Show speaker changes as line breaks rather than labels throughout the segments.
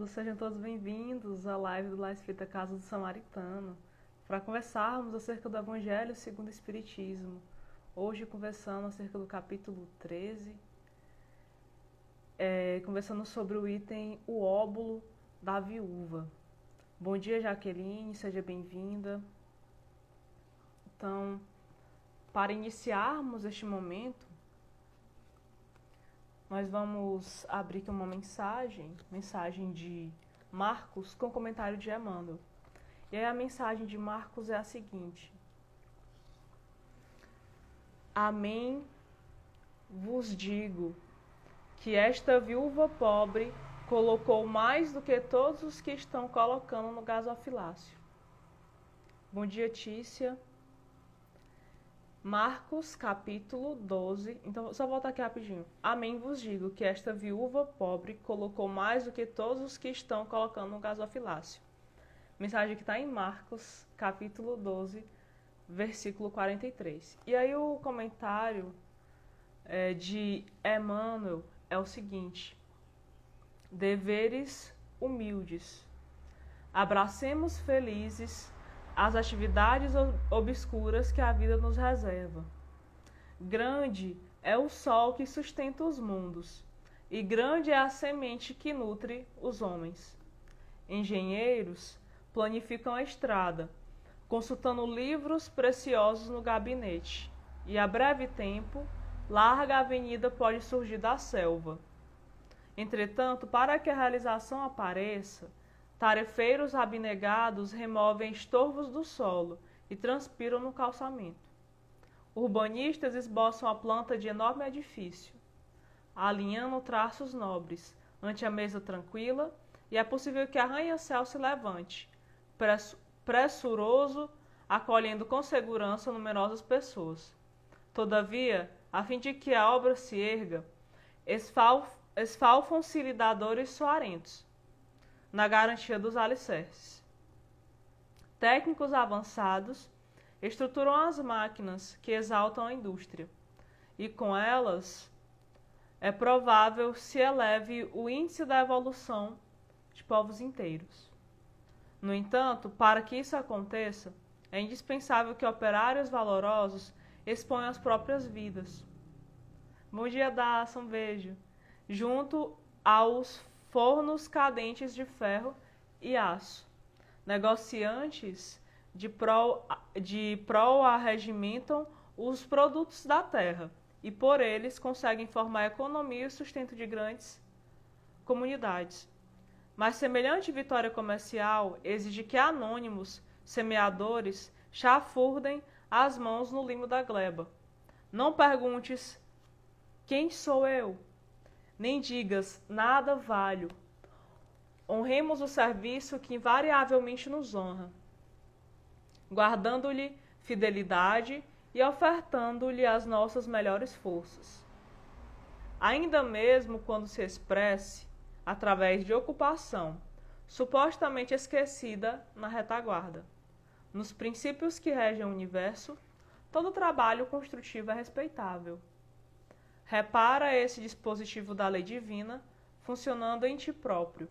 Sejam todos bem-vindos à live do La Espírita Casa do Samaritano, para conversarmos acerca do Evangelho segundo o Espiritismo. Hoje conversando acerca do capítulo 13, conversando sobre o item O Óbolo da Viúva. Bom dia, Jaqueline, seja bem-vinda. Então, para iniciarmos este momento, nós vamos abrir aqui uma mensagem de Marcos com comentário de Emmanuel. E aí a mensagem de Marcos é a seguinte: Amém vos digo que esta viúva pobre colocou mais do que todos os que estão colocando no gasofilácio. Bom dia, Tícia. Marcos, capítulo 12. Então, só voltar aqui rapidinho. Amém vos digo que esta viúva pobre colocou mais do que todos os que estão colocando no gasofilácio. Mensagem que está em Marcos, capítulo 12, versículo 43. E aí o comentário de Emmanuel é o seguinte: deveres humildes. Abracemos felizes as atividades obscuras que a vida nos reserva. Grande é o sol que sustenta os mundos, e grande é a semente que nutre os homens. Engenheiros planificam a estrada, consultando livros preciosos no gabinete, e a breve tempo, larga avenida pode surgir da selva. Entretanto, para que a realização apareça, tarefeiros abnegados removem estorvos do solo e transpiram no calçamento. Urbanistas esboçam a planta de enorme edifício, alinhando traços nobres ante a mesa tranquila, e é possível que arranha-céu se levante, pressuroso, acolhendo com segurança numerosas pessoas. Todavia, a fim de que a obra se erga, esfalfam-se lidadores soarentos, na garantia dos alicerces. Técnicos avançados estruturam as máquinas que exaltam a indústria, e com elas é provável se eleve o índice da evolução de povos inteiros. No entanto, para que isso aconteça, é indispensável que operários valorosos exponham as próprias vidas. Bom dia, Daça, um beijo. Junto aos fornos cadentes de ferro e aço. Negociantes de prol arregimentam os produtos da terra e por eles conseguem formar economia e sustento de grandes comunidades. Mas semelhante vitória comercial exige que anônimos semeadores chafurdem as mãos no limo da gleba. Não perguntes quem sou eu, nem digas nada valho. Honremos o serviço que invariavelmente nos honra, guardando-lhe fidelidade e ofertando-lhe as nossas melhores forças. Ainda mesmo quando se expresse através de ocupação, supostamente esquecida na retaguarda. Nos princípios que regem o universo, todo trabalho construtivo é respeitável. Repara esse dispositivo da lei divina funcionando em ti próprio.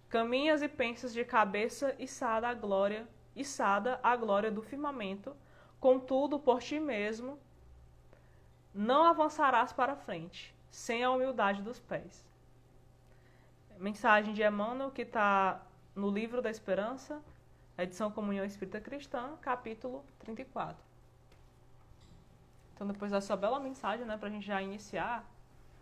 Caminhas e pensas de cabeça içada à glória do firmamento, contudo, por ti mesmo, não avançarás para a frente, sem a humildade dos pés. Mensagem de Emmanuel, que está no Livro da Esperança, edição Comunhão Espírita Cristã, capítulo 34. Então, depois dessa bela mensagem, para a gente já iniciar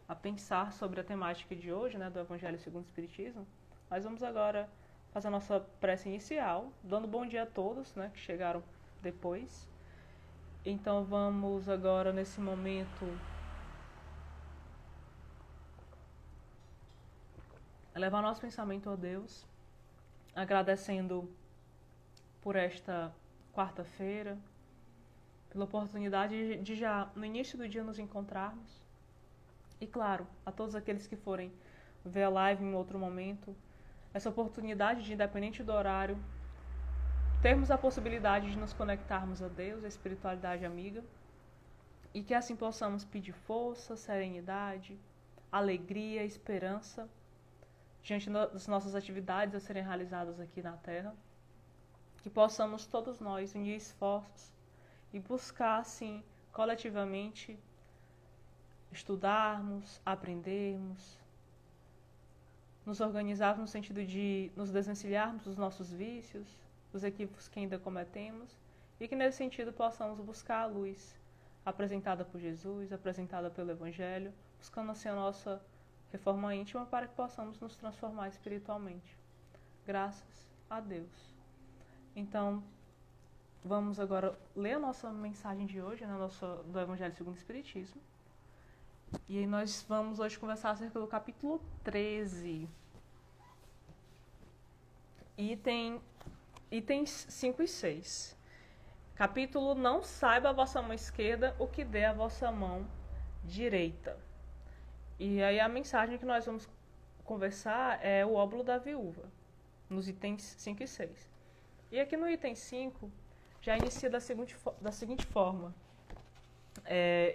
a pensar sobre a temática de hoje, do Evangelho segundo o Espiritismo, nós vamos agora fazer a nossa prece inicial, dando bom dia a todos, que chegaram depois. Então, vamos agora, nesse momento, levar nosso pensamento a Deus, agradecendo por esta quarta-feira, pela oportunidade de já no início do dia nos encontrarmos. E claro, a todos aqueles que forem ver a live em outro momento, essa oportunidade de, independente do horário, termos a possibilidade de nos conectarmos a Deus, a espiritualidade amiga, e que assim possamos pedir força, serenidade, alegria, esperança, diante das nossas atividades a serem realizadas aqui na Terra, que possamos todos nós unir esforços e buscar, assim, coletivamente, estudarmos, aprendermos, nos organizarmos no sentido de nos desvencilharmos dos nossos vícios, dos equívocos que ainda cometemos, e que nesse sentido possamos buscar a luz apresentada por Jesus, apresentada pelo Evangelho, buscando assim a nossa reforma íntima para que possamos nos transformar espiritualmente. Graças a Deus. Então, vamos agora ler a nossa mensagem de hoje, né, do Evangelho segundo o Espiritismo. E aí nós vamos hoje conversar acerca do capítulo 13. Itens 5 e 6. Capítulo Não saiba a vossa mão esquerda o que dê a vossa mão direita. E aí a mensagem que nós vamos conversar é o óbolo da viúva, nos itens 5 e 6. E aqui no item 5, já inicia da seguinte forma.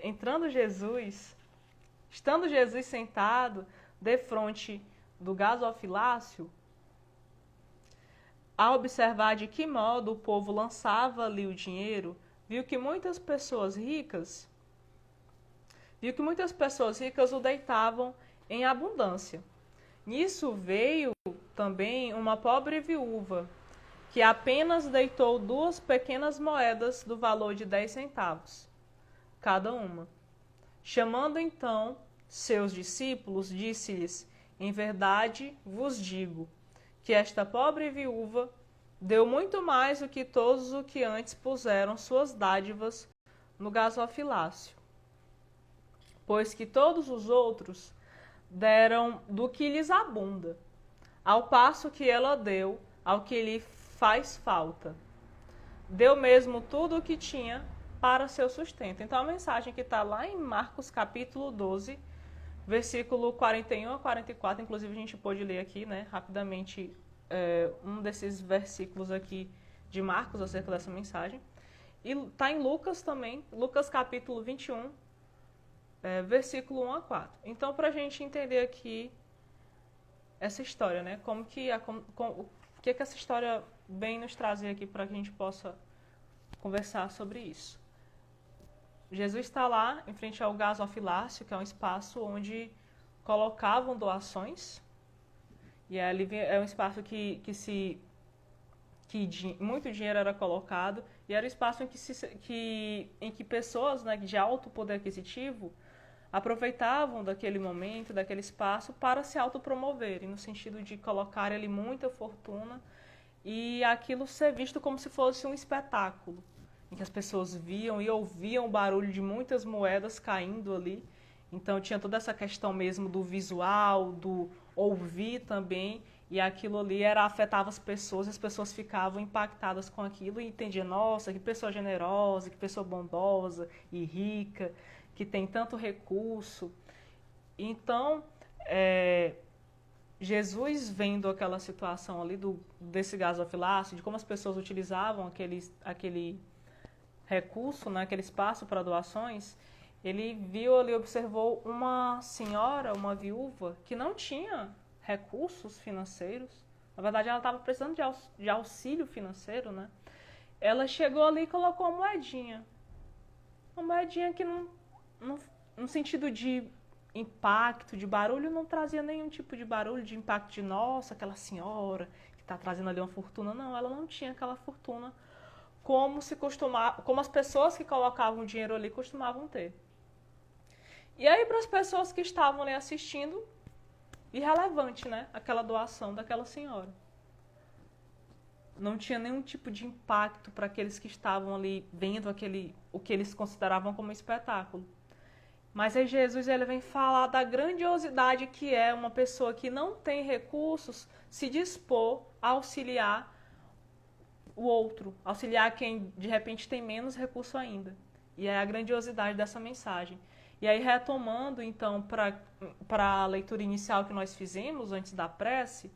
Estando Jesus sentado defronte do gasofilácio, a observar de que modo o povo lançava ali o dinheiro, viu que muitas pessoas ricas o deitavam em abundância. Nisso veio também uma pobre viúva, que apenas deitou 2 pequenas moedas do valor de 10 centavos, cada uma. Chamando então seus discípulos, disse-lhes: em verdade vos digo, que esta pobre viúva deu muito mais do que todos os que antes puseram suas dádivas no gasofilácio, pois que todos os outros deram do que lhes abunda, ao passo que ela deu ao que lhe faz falta. Deu mesmo tudo o que tinha para seu sustento. Então a mensagem que está lá em Marcos capítulo 12, versículo 41 a 44, inclusive a gente pôde ler aqui, né, rapidamente, um desses versículos aqui de Marcos acerca dessa mensagem. E está em Lucas também, Lucas capítulo 21, versículo 1 a 4. Então, para a gente entender aqui essa história, né, o que essa história vem nos trazer aqui para que a gente possa conversar sobre isso. Jesus está lá em frente ao gasofilácio, que é um espaço onde colocavam doações. E ali é um espaço que muito dinheiro era colocado. E era um espaço em que pessoas, né, de alto poder aquisitivo aproveitavam daquele momento, daquele espaço, para se autopromoverem, no sentido de colocar ali muita fortuna e aquilo ser visto como se fosse um espetáculo, em que as pessoas viam e ouviam o barulho de muitas moedas caindo ali. Então tinha toda essa questão mesmo do visual, do ouvir também, e aquilo ali afetava as pessoas ficavam impactadas com aquilo e entendiam: nossa, que pessoa generosa, que pessoa bondosa e rica, que tem tanto recurso. Então, Jesus, vendo aquela situação ali desse gasofilácio, de como as pessoas utilizavam aquele recurso, né, aquele espaço para doações, ele viu ali, observou uma senhora, uma viúva, que não tinha recursos financeiros. Na verdade, ela estava precisando de auxílio financeiro, né? Ela chegou ali e colocou uma moedinha. Uma moedinha que no sentido de impacto, de barulho, não trazia nenhum tipo de barulho, de impacto de, nossa, aquela senhora que está trazendo ali uma fortuna. Não, ela não tinha aquela fortuna como as pessoas que colocavam dinheiro ali costumavam ter. E aí, para as pessoas que estavam ali assistindo, irrelevante, né? Aquela doação daquela senhora. Não tinha nenhum tipo de impacto para aqueles que estavam ali vendo o que eles consideravam como espetáculo. Mas aí Jesus, ele vem falar da grandiosidade que é uma pessoa que não tem recursos se dispor a auxiliar o outro, auxiliar quem de repente tem menos recurso ainda. E é a grandiosidade dessa mensagem. E aí, retomando então para a leitura inicial que nós fizemos antes da prece,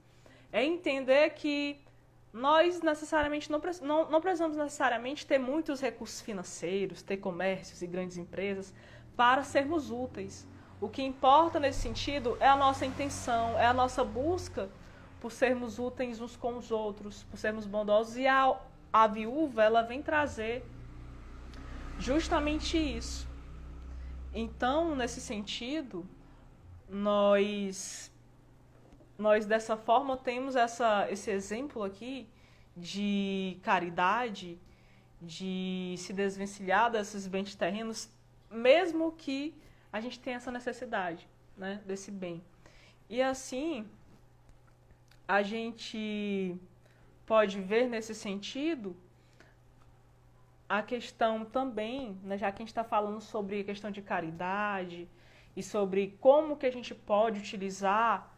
é entender que nós necessariamente não precisamos necessariamente ter muitos recursos financeiros, ter comércios e grandes empresas para sermos úteis. O que importa nesse sentido é a nossa intenção, é a nossa busca por sermos úteis uns com os outros, por sermos bondosos. E a viúva, ela vem trazer justamente isso. Então, nesse sentido, nós dessa forma temos esse exemplo aqui de caridade, de se desvencilhar desses bens terrenos, mesmo que a gente tenha essa necessidade, né, desse bem. E assim, a gente pode ver nesse sentido a questão também, né, já que a gente está falando sobre a questão de caridade e sobre como que a gente pode utilizar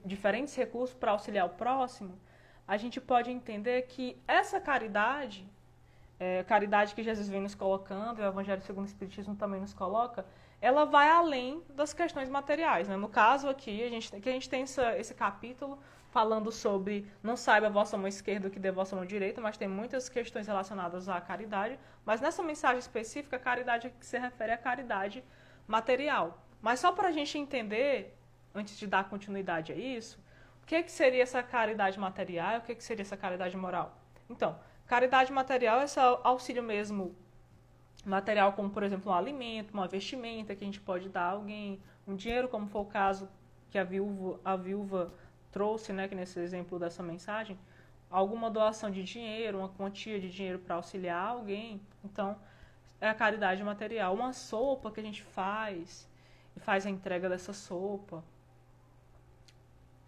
diferentes recursos para auxiliar o próximo, a gente pode entender que essa caridade, caridade que Jesus vem nos colocando, e o Evangelho segundo o Espiritismo também nos coloca, ela vai além das questões materiais, né? No caso aqui, a gente tem esse capítulo falando sobre não saiba a vossa mão esquerda o que dê a vossa mão direita, mas tem muitas questões relacionadas à caridade, mas nessa mensagem específica, a caridade que se refere à caridade material. Mas só para a gente entender, antes de dar continuidade a isso, o que seria essa caridade material e o que seria essa caridade moral? Então, caridade material é esse auxílio mesmo material, como, por exemplo, um alimento, uma vestimenta que a gente pode dar a alguém, um dinheiro, como foi o caso que a viúva trouxe, né, que nesse exemplo dessa mensagem, alguma doação de dinheiro, uma quantia de dinheiro para auxiliar alguém. Então, é a caridade material. Uma sopa que a gente faz, e faz a entrega dessa sopa.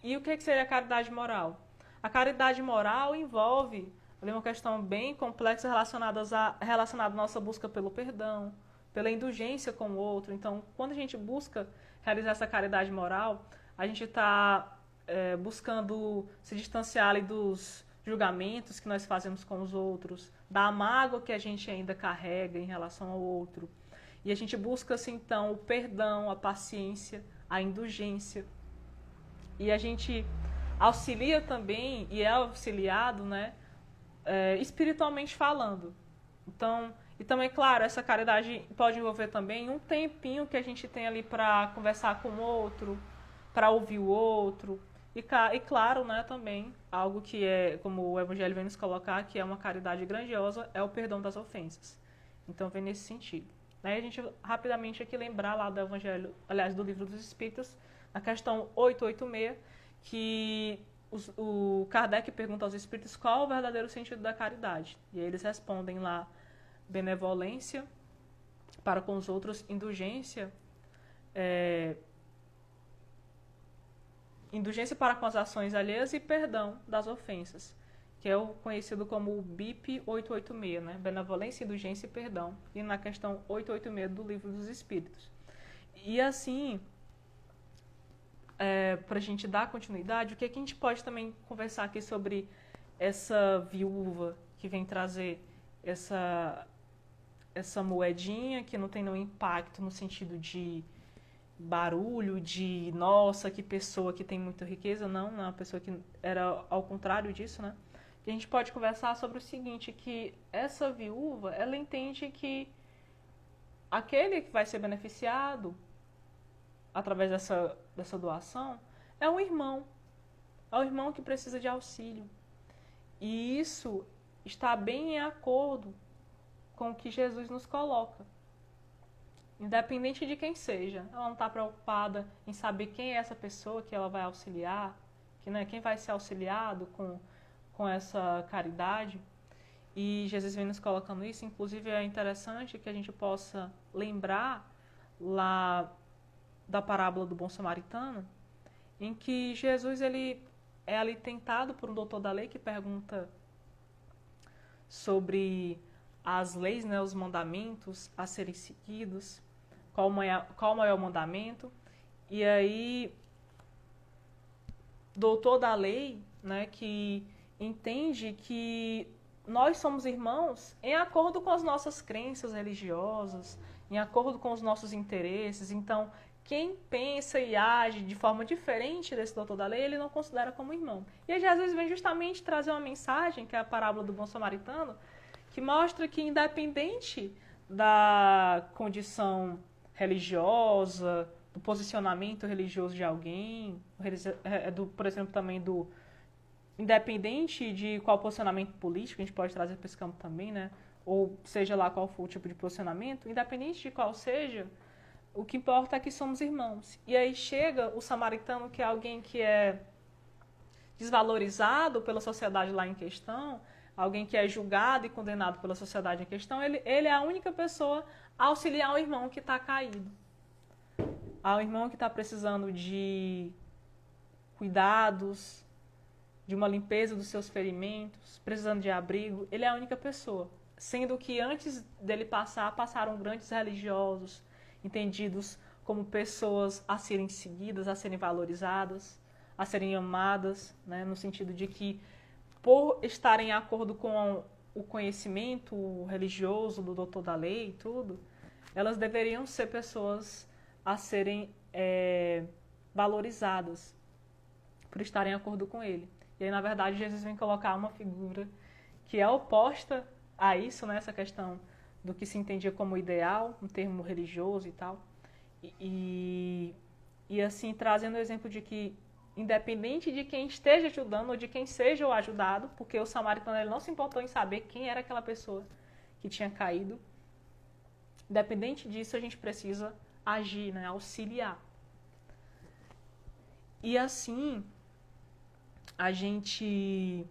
E o que seria a caridade moral? A caridade moral envolve uma questão bem complexa relacionada à nossa busca pelo perdão, pela indulgência com o outro. Então, quando a gente busca realizar essa caridade moral, a gente está buscando se distanciar ali dos julgamentos que nós fazemos com os outros, da mágoa que a gente ainda carrega em relação ao outro. E a gente busca, assim, então, o perdão, a paciência, a indulgência. E a gente auxilia também, e é auxiliado, né, espiritualmente falando. Então, e também, claro, essa caridade pode envolver também um tempinho que a gente tem ali para conversar com o outro, para ouvir o outro. E claro, né, também, algo que é, como o Evangelho vem nos colocar, que é uma caridade grandiosa, é o perdão das ofensas. Então, vem nesse sentido. A gente rapidamente aqui lembrar lá do Evangelho, aliás, do Livro dos Espíritos, na questão 886, que o Kardec pergunta aos espíritos qual o verdadeiro sentido da caridade. E aí eles respondem lá, benevolência para com os outros, indulgência, indulgência para com as ações alheias e perdão das ofensas, que é o conhecido como o BIP 886, né? Benevolência, indulgência e perdão. E na questão 886 do Livro dos Espíritos. E assim, para a gente dar continuidade, o que a gente pode também conversar aqui sobre essa viúva que vem trazer essa moedinha que não tem nenhum impacto no sentido de barulho, de nossa, que pessoa que tem muita riqueza, não é uma pessoa que era ao contrário disso, né? E a gente pode conversar sobre o seguinte, que essa viúva, ela entende que aquele que vai ser beneficiado através dessa doação é um irmão que precisa de auxílio. E isso está bem em acordo com o que Jesus nos coloca. Independente de quem seja, ela não está preocupada em saber quem é essa pessoa que ela vai auxiliar, quem vai ser auxiliado com essa caridade. E Jesus vem nos colocando isso. Inclusive, é interessante que a gente possa lembrar lá da parábola do bom samaritano, em que Jesus ele é ali tentado por um doutor da lei que pergunta sobre as leis, né, os mandamentos a serem seguidos, qual o maior mandamento. E aí, doutor da lei, né, que entende que nós somos irmãos em acordo com as nossas crenças religiosas, em acordo com os nossos interesses. Então, quem pensa e age de forma diferente desse doutor da lei, ele não considera como irmão. E aí Jesus vem justamente trazer uma mensagem, que é a parábola do bom samaritano, que mostra que independente da condição religiosa, do posicionamento religioso de alguém, por exemplo, também do independente de qual posicionamento político, a gente pode trazer para esse campo também, né? Ou seja lá qual for o tipo de posicionamento, independente de qual seja, o que importa é que somos irmãos. E aí chega o samaritano, que é alguém que é desvalorizado pela sociedade lá em questão, alguém que é julgado e condenado pela sociedade em questão, ele é a única pessoa a auxiliar o irmão que está caído. Ao irmão que está precisando de cuidados, de uma limpeza dos seus ferimentos, precisando de abrigo, ele é a única pessoa. Sendo que antes dele passaram grandes religiosos, entendidos como pessoas a serem seguidas, a serem valorizadas, a serem amadas, né, no sentido de que, por estarem em acordo com o conhecimento religioso do doutor da lei e tudo, elas deveriam ser pessoas a serem valorizadas por estarem em acordo com ele. E aí, na verdade, Jesus vem colocar uma figura que é oposta a isso, né, essa questão do que se entendia como ideal, um termo religioso e tal. E assim, trazendo o exemplo de que, independente de quem esteja ajudando ou de quem seja o ajudado, porque o samaritano ele não se importou em saber quem era aquela pessoa que tinha caído, independente disso, a gente precisa agir, né, auxiliar. E assim, a gente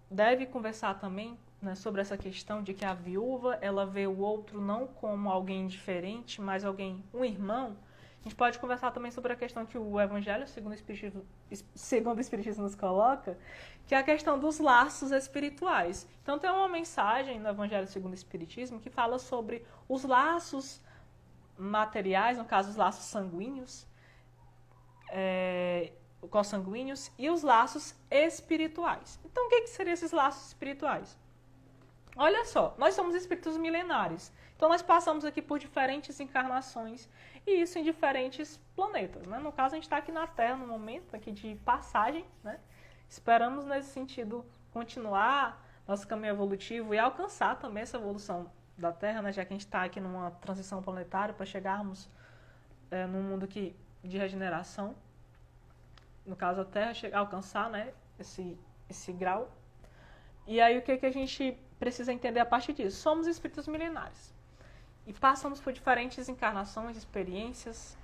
deve conversar também, né, sobre essa questão de que a viúva, ela vê o outro não como alguém diferente, mas um irmão. A gente pode conversar também sobre a questão que o Evangelho, segundo o Espiritismo nos coloca, que é a questão dos laços espirituais. Então tem uma mensagem no Evangelho segundo o Espiritismo que fala sobre os laços materiais, no caso os laços sanguíneos, consanguíneos, e os laços espirituais. Então o que seriam esses laços espirituais? Olha só, nós somos espíritos milenares. Então nós passamos aqui por diferentes encarnações, e isso em diferentes planetas, né? No caso, a gente está aqui na Terra, no momento aqui de passagem, né? Esperamos, nesse sentido, continuar nosso caminho evolutivo e alcançar também essa evolução da Terra, né? Já que a gente está aqui numa transição planetária para chegarmos num mundo de regeneração. No caso, a Terra alcançar, né, esse grau. E aí, o que a gente precisa entender a partir disso? Somos espíritos milenares. E passamos por diferentes encarnações, experiências.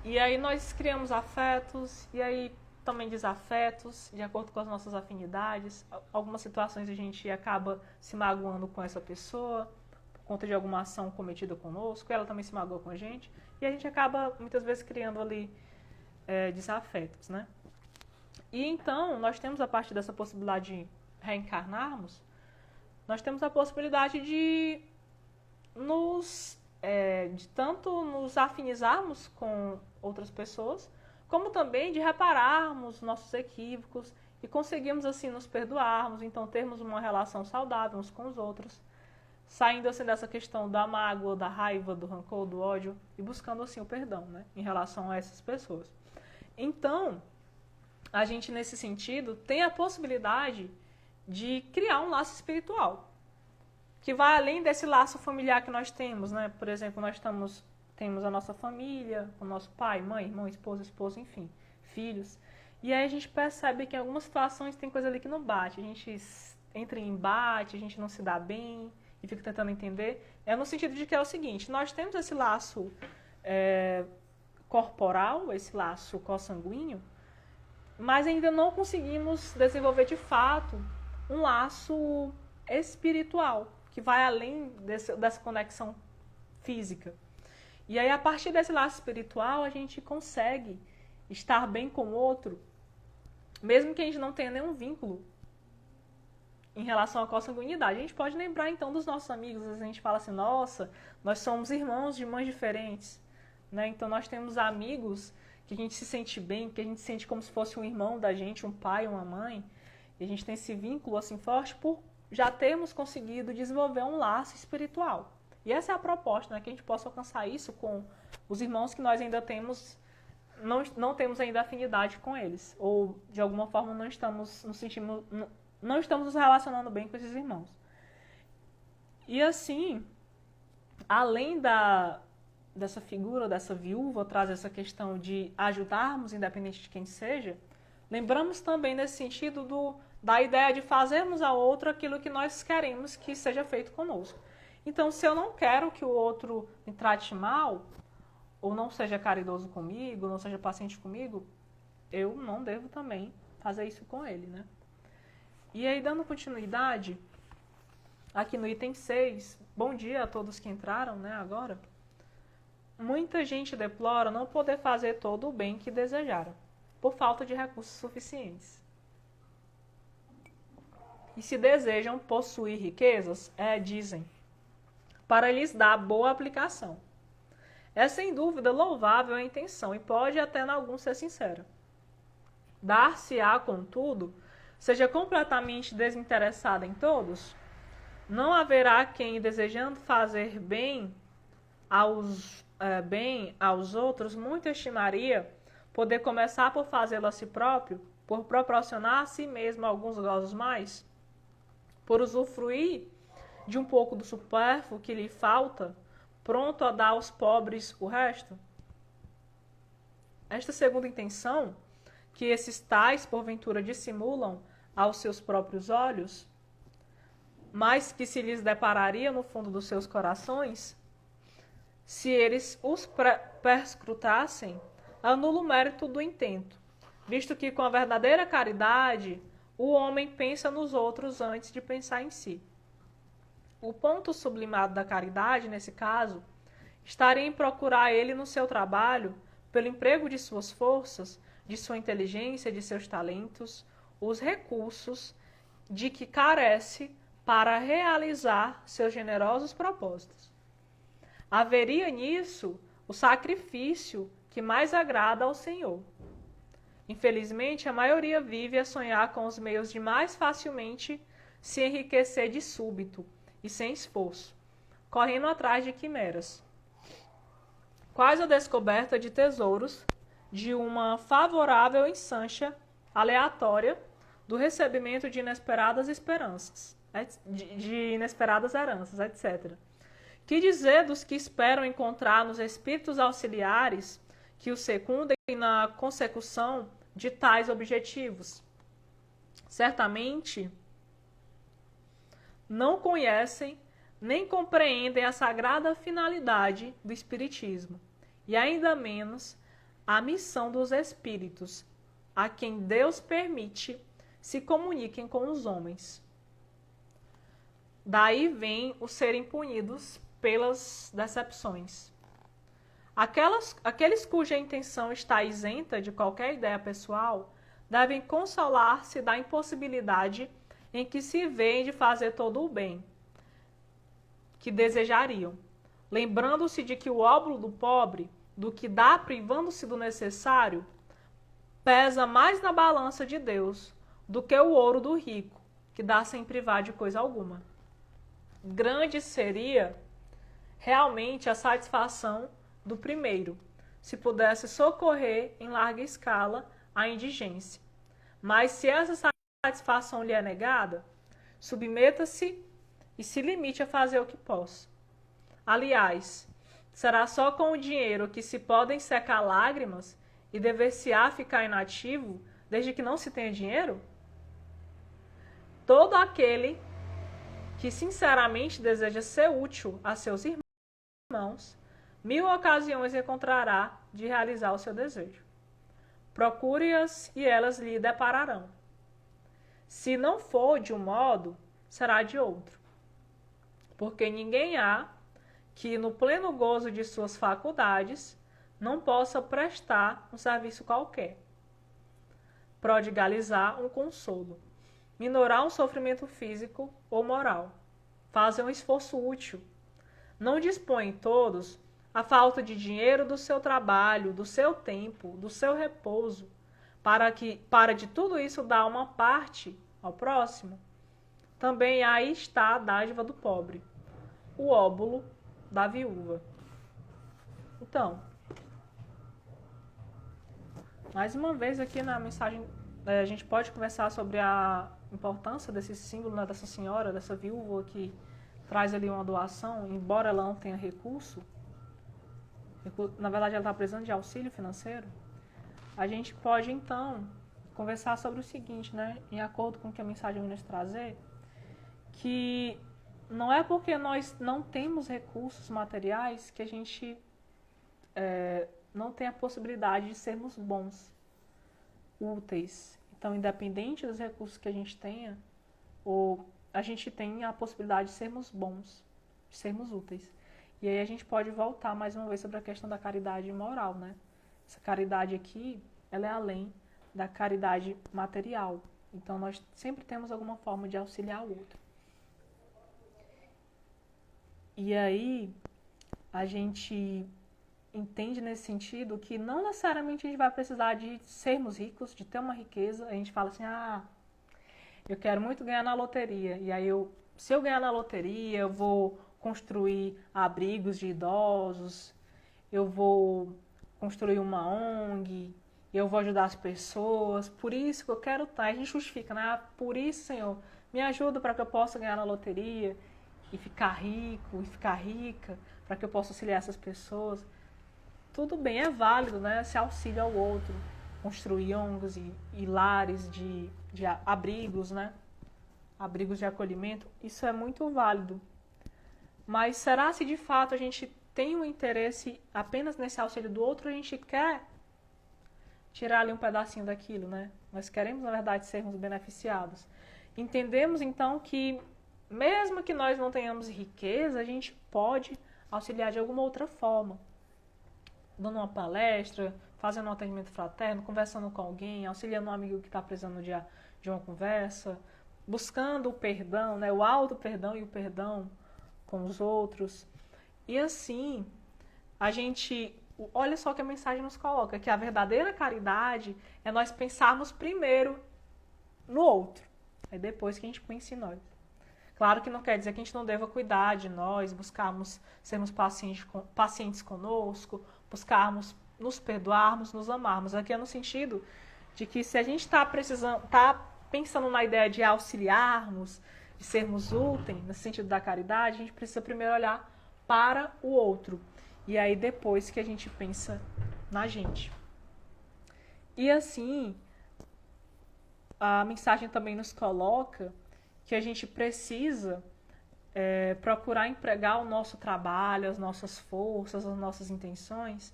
E aí nós criamos afetos, e aí também desafetos, de acordo com as nossas afinidades. Algumas situações a gente acaba se magoando com essa pessoa, por conta de alguma ação cometida conosco, ela também se magoa com a gente. E a gente acaba, muitas vezes, criando ali desafetos, né? E então, nós temos, a partir dessa possibilidade de reencarnarmos, nós temos a possibilidade de tanto nos afinizarmos com outras pessoas, como também de repararmos nossos equívocos e conseguirmos assim nos perdoarmos, então termos uma relação saudável uns com os outros, saindo assim dessa questão da mágoa, da raiva, do rancor, do ódio e buscando assim o perdão, né, em relação a essas pessoas. Então, a gente nesse sentido tem a possibilidade de criar um laço espiritual, que vai além desse laço familiar que nós temos, né? Por exemplo, temos a nossa família, o nosso pai, mãe, irmão, esposa, enfim, filhos. E aí a gente percebe que em algumas situações tem coisa ali que não bate. A gente entra em embate, a gente não se dá bem e fica tentando entender. É no sentido de que é o seguinte, nós temos esse laço corporal, esse laço consanguíneo, mas ainda não conseguimos desenvolver de fato um laço espiritual, que vai além dessa conexão física. E aí, a partir desse laço espiritual, a gente consegue estar bem com o outro, mesmo que a gente não tenha nenhum vínculo em relação à consanguinidade. A gente pode lembrar, então, dos nossos amigos. Às vezes a gente fala assim, nossa, nós somos irmãos de mães diferentes, né? Então, nós temos amigos que a gente se sente bem, que a gente sente como se fosse um irmão da gente, um pai, uma mãe. E a gente tem esse vínculo assim forte por já termos conseguido desenvolver um laço espiritual. E essa é a proposta, né? Que a gente possa alcançar isso com os irmãos que nós ainda temos, não temos ainda afinidade com eles. Ou, de alguma forma, não estamos nos relacionando bem com esses irmãos. E assim, além dessa figura, dessa viúva, traz essa questão de ajudarmos, independente de quem seja, lembramos também nesse sentido da ideia de fazermos ao outro aquilo que nós queremos que seja feito conosco. Então, se eu não quero que o outro me trate mal, ou não seja caridoso comigo, não seja paciente comigo, eu não devo também fazer isso com ele, né? E aí, dando continuidade, aqui no item 6, bom dia a todos que entraram, né, agora. Muita gente deplora não poder fazer todo o bem que desejaram, por falta de recursos suficientes. E se desejam possuir riquezas, dizem, para lhes dar boa aplicação. É sem dúvida louvável a intenção e pode até em alguns ser sincera. Dar-se-á, contudo, seja completamente desinteressada em todos, não haverá quem, desejando fazer bem aos outros, muito estimaria poder começar por fazê-lo a si próprio, por proporcionar a si mesmo alguns gozos mais, por usufruir de um pouco do supérfluo que lhe falta, pronto a dar aos pobres o resto? Esta segunda intenção, que esses tais, porventura, dissimulam aos seus próprios olhos, mas que se lhes depararia no fundo dos seus corações, se eles os perscrutassem, anula o mérito do intento, visto que com a verdadeira caridade o homem pensa nos outros antes de pensar em si. O ponto sublimado da caridade, nesse caso, estaria em procurar ele no seu trabalho, pelo emprego de suas forças, de sua inteligência, de seus talentos, os recursos de que carece para realizar seus generosos propósitos. Haveria nisso o sacrifício que mais agrada ao Senhor. Infelizmente, a maioria vive a sonhar com os meios de mais facilmente se enriquecer de súbito e sem esforço, correndo atrás de quimeras. Quase a descoberta de tesouros de uma favorável ensancha aleatória do recebimento de inesperadas esperanças, de inesperadas heranças, etc. Que dizer dos que esperam encontrar nos espíritos auxiliares que os secundem na consecução de tais objetivos? Certamente não conhecem nem compreendem a sagrada finalidade do Espiritismo, e ainda menos a missão dos espíritos, a quem Deus permite se comuniquem com os homens. Daí vem o serem punidos pelas decepções. Aqueles cuja intenção está isenta de qualquer ideia pessoal devem consolar-se da impossibilidade em que se veem de fazer todo o bem que desejariam, lembrando-se de que o óbolo do pobre, do que dá privando-se do necessário, pesa mais na balança de Deus do que o ouro do rico, que dá sem privar de coisa alguma. Grande seria realmente a satisfação do primeiro, se pudesse socorrer em larga escala a indigência. Mas se essa satisfação lhe é negada, submeta-se e se limite a fazer o que possa. Aliás, será só com o dinheiro que se podem secar lágrimas e dever-se-á ficar inativo desde que não se tenha dinheiro? Todo aquele que sinceramente deseja ser útil a seus irmãos, 1000 ocasiões encontrará de realizar o seu desejo. Procure-as e elas lhe depararão. Se não for de um modo, será de outro. Porque ninguém há que, no pleno gozo de suas faculdades, não possa prestar um serviço qualquer, prodigalizar um consolo, minorar um sofrimento físico ou moral, fazer um esforço útil. Não dispõem todos a falta de dinheiro do seu trabalho, do seu tempo, do seu repouso, para de tudo isso dar uma parte ao próximo. Também aí está a dádiva do pobre, o óbolo da viúva. Então, mais uma vez aqui na mensagem, a gente pode conversar sobre a importância desse símbolo, né, dessa senhora, dessa viúva que traz ali uma doação, embora ela não tenha recurso, na verdade ela está precisando de auxílio financeiro, a gente pode então conversar sobre o seguinte, né? Em acordo com o que a mensagem vai nos trazer, que não é porque nós não temos recursos materiais que a gente não tem a possibilidade de sermos bons, úteis. Então, independente dos recursos que a gente tenha, ou a gente tem a possibilidade de sermos bons, de sermos úteis. E aí a gente pode voltar mais uma vez sobre a questão da caridade moral, né? Essa caridade aqui, ela é além da caridade material. Então, nós sempre temos alguma forma de auxiliar o outro. E aí, a gente entende nesse sentido que não necessariamente a gente vai precisar de sermos ricos, de ter uma riqueza. A gente fala assim, eu quero muito ganhar na loteria. E aí, se eu ganhar na loteria, eu vou construir abrigos de idosos, eu vou construir uma ONG, eu vou ajudar as pessoas, por isso que eu quero estar. A gente justifica, né? Por isso, Senhor, me ajuda para que eu possa ganhar na loteria e ficar rico, e ficar rica, para que eu possa auxiliar essas pessoas. Tudo bem, é válido, né? Esse auxílio ao outro, construir ONGs e lares de abrigos, né? Abrigos de acolhimento, isso é muito válido. Mas será se de fato a gente tem um interesse apenas nesse auxílio do outro, a gente quer tirar ali um pedacinho daquilo, né? Nós queremos, na verdade, sermos beneficiados. Entendemos, então, que mesmo que nós não tenhamos riqueza, a gente pode auxiliar de alguma outra forma. Dando uma palestra, fazendo um atendimento fraterno, conversando com alguém, auxiliando um amigo que está precisando de uma conversa, buscando o perdão, né? O auto-perdão e o perdão com os outros. E assim, a gente... Olha só que a mensagem nos coloca, que a verdadeira caridade é nós pensarmos primeiro no outro, aí depois que a gente pensa em nós. Claro que não quer dizer que a gente não deva cuidar de nós, buscarmos sermos pacientes conosco, buscarmos nos perdoarmos, nos amarmos. Aqui é no sentido de que se a gente está pensando na ideia de auxiliarmos, de sermos úteis, nesse sentido da caridade, a gente precisa primeiro olhar para o outro. E aí depois que a gente pensa na gente. E assim, a mensagem também nos coloca que a gente precisa procurar empregar o nosso trabalho, as nossas forças, as nossas intenções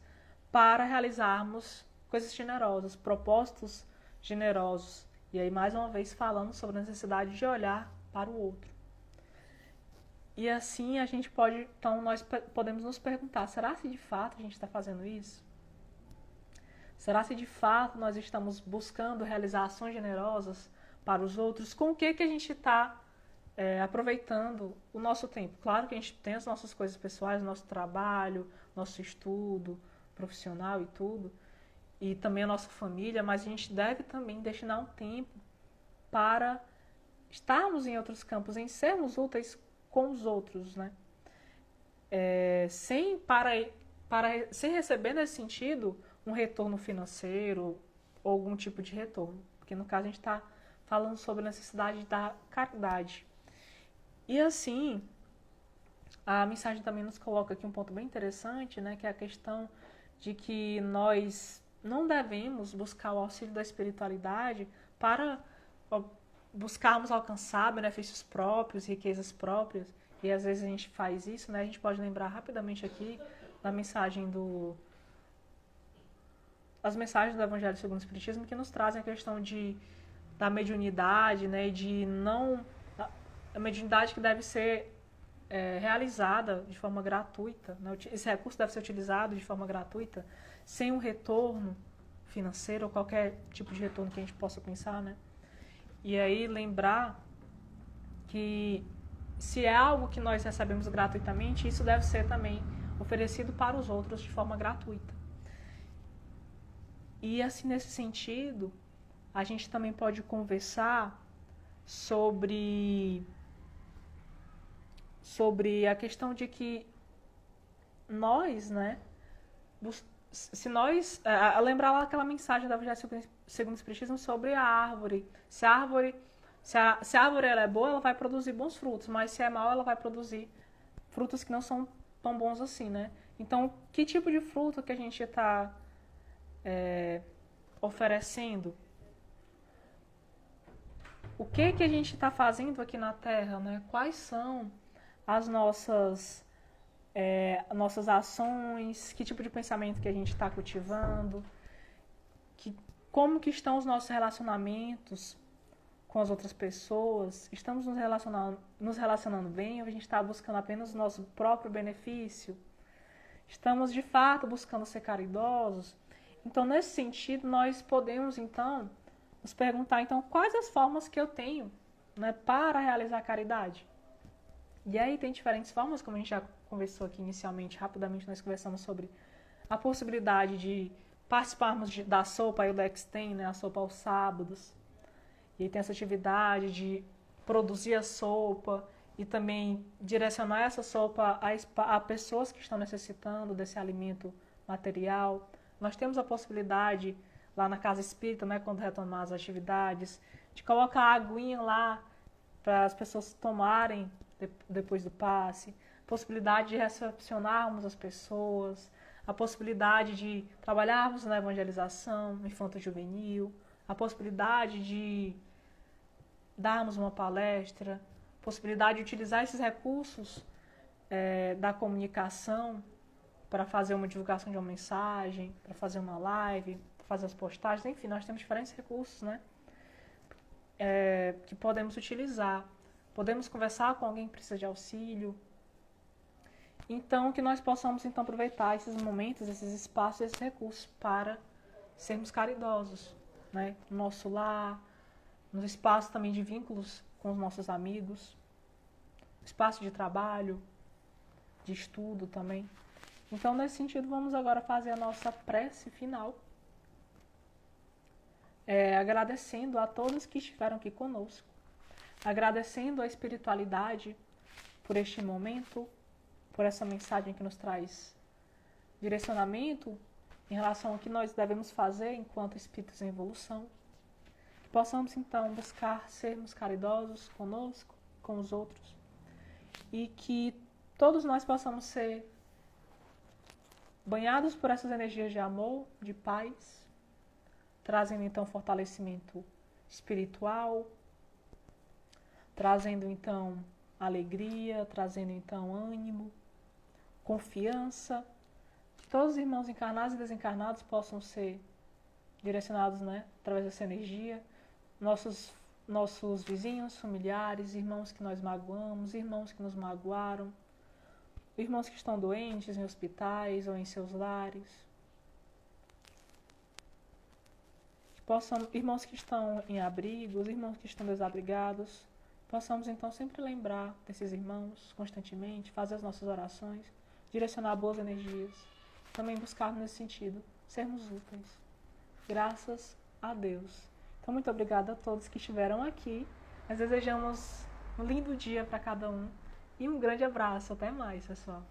para realizarmos coisas generosas, propósitos generosos. E aí, mais uma vez, falando sobre a necessidade de olhar para o outro. E assim a gente pode, então nós podemos nos perguntar, será se de fato a gente está fazendo isso? Será se de fato nós estamos buscando realizar ações generosas para os outros? Com o que a gente está aproveitando o nosso tempo? Claro que a gente tem as nossas coisas pessoais, nosso trabalho, nosso estudo profissional e tudo, e também a nossa família, mas a gente deve também destinar um tempo para estarmos em outros campos, em sermos úteis com os outros, né? Sem receber nesse sentido um retorno financeiro ou algum tipo de retorno, porque no caso a gente está falando sobre a necessidade da caridade. E assim, a mensagem também nos coloca aqui um ponto bem interessante, né? Que é a questão de que nós não devemos buscar o auxílio da espiritualidade para buscarmos alcançar benefícios próprios, riquezas próprias, e às vezes a gente faz isso, né? A gente pode lembrar rapidamente aqui da mensagem as mensagens do Evangelho segundo o Espiritismo que nos trazem a questão da mediunidade, né? A mediunidade que deve ser realizada de forma gratuita, né? Esse recurso deve ser utilizado de forma gratuita, sem um retorno financeiro ou qualquer tipo de retorno que a gente possa pensar, né? E aí lembrar que se é algo que nós recebemos gratuitamente, isso deve ser também oferecido para os outros de forma gratuita. E assim, nesse sentido, a gente também pode conversar sobre a questão de que nós, né, se nós lembrar lá aquela mensagem da Evangelho segundo o Espiritismo sobre a árvore. Se a árvore ela é boa, ela vai produzir bons frutos, mas se é mal, ela vai produzir frutos que não são tão bons assim, né? Então, que tipo de fruto que a gente está oferecendo? O que a gente está fazendo aqui na Terra, né? Quais são as nossas ações? Que tipo de pensamento que a gente está cultivando? Como que estão os nossos relacionamentos com as outras pessoas? Estamos nos relacionando bem ou a gente está buscando apenas o nosso próprio benefício? Estamos, de fato, buscando ser caridosos? Então, nesse sentido, nós podemos, então, nos perguntar, então, quais as formas que eu tenho, né, para realizar a caridade? E aí tem diferentes formas, como a gente já conversou aqui inicialmente, rapidamente nós conversamos sobre a possibilidade de participarmos da sopa, aí o Dex tem, né, a sopa aos sábados. E aí tem essa atividade de produzir a sopa e também direcionar essa sopa a pessoas que estão necessitando desse alimento material. Nós temos a possibilidade, lá na Casa Espírita, né, quando retomar as atividades, de colocar a aguinha lá para as pessoas tomarem depois do passe, possibilidade de recepcionarmos as pessoas, a possibilidade de trabalharmos na evangelização infanto-juvenil, a possibilidade de darmos uma palestra, possibilidade de utilizar esses recursos da comunicação para fazer uma divulgação de uma mensagem, para fazer uma live, para fazer as postagens, enfim, nós temos diferentes recursos, né, que podemos utilizar. Podemos conversar com alguém que precisa de auxílio. Então, que nós possamos então aproveitar esses momentos, esses espaços, esses recursos para sermos caridosos, né, no nosso lar, nos espaços também de vínculos com os nossos amigos, espaço de trabalho, de estudo também. Então, nesse sentido, vamos agora fazer a nossa prece final, agradecendo a todos que estiveram aqui conosco, agradecendo a espiritualidade por este momento, por essa mensagem que nos traz direcionamento em relação ao que nós devemos fazer enquanto espíritos em evolução. Que possamos, então, buscar sermos caridosos conosco, com os outros, e que todos nós possamos ser banhados por essas energias de amor, de paz, trazendo, então, fortalecimento espiritual, trazendo, então, alegria, trazendo, então, ânimo, confiança. Que todos os irmãos encarnados e desencarnados possam ser direcionados, né, através dessa energia. Nossos vizinhos, familiares, irmãos que nós magoamos, irmãos que nos magoaram, irmãos que estão doentes em hospitais ou em seus lares. Irmãos que estão em abrigos, irmãos que estão desabrigados. Possamos, então, sempre lembrar desses irmãos constantemente, fazer as nossas orações, direcionar boas energias. Também buscar nesse sentido, sermos úteis. Graças a Deus. Então, muito obrigada a todos que estiveram aqui. Nós desejamos um lindo dia para cada um e um grande abraço. Até mais, pessoal.